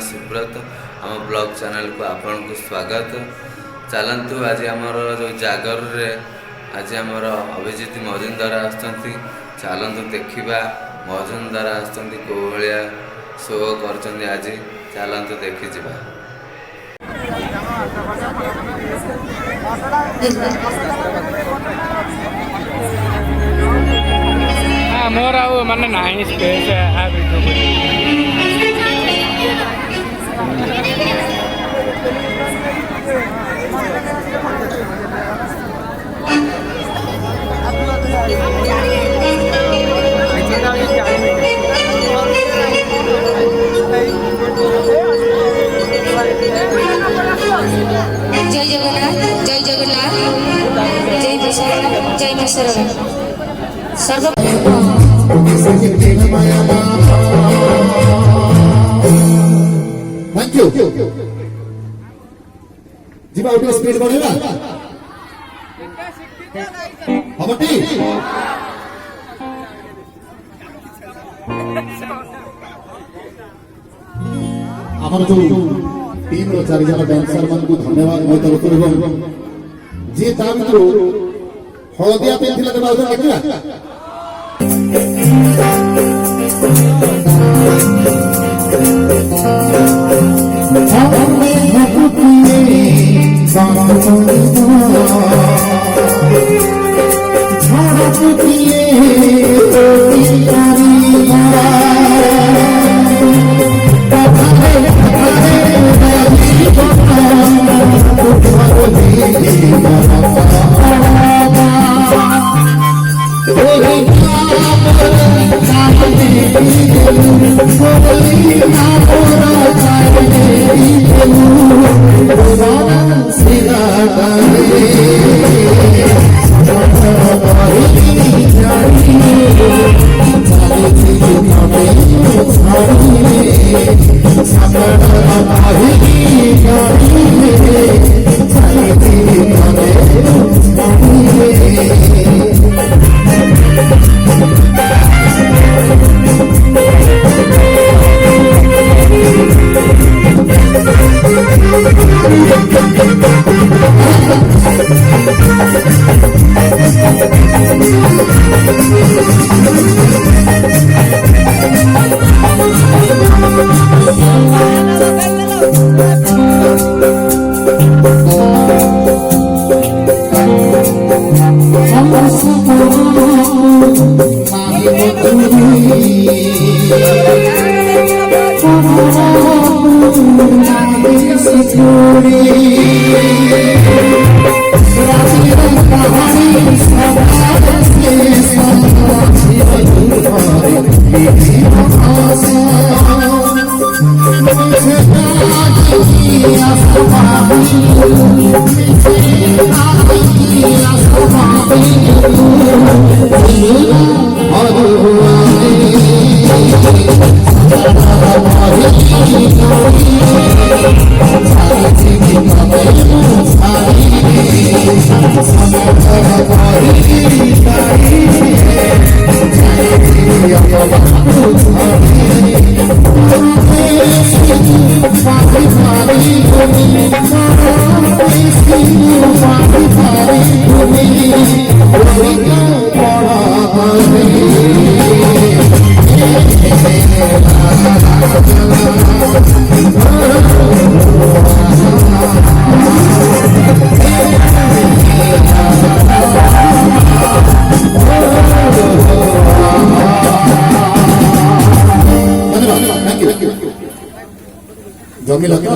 सुब्रत आम blog channel को आपन को स्वागत। चलतु आज आमर जो जागर रे आज आमर अभिजीत मजुमदार आसुँच चलतु देखा मजुमदार आसुँच कौ भाया शो कर आज चलतु देखी जा। मोर आउ माने नाही स्पेस आ जय जगन्नाथ जय जगन्नाथ जय दशहरा जय दशहरा सर्व थैंक यू जी बाउटी स्पीड बढ़ेगा हमटी ଆମର ଯୋଉ टीम रो 4 जन डांसर मन को धन्यवाद मोय तरफ रु जे ता मित्रो हळदिया पेनथिला त बाउदर देखिला हमने भक्तिए झड़कतिए प्यारी जमी लगे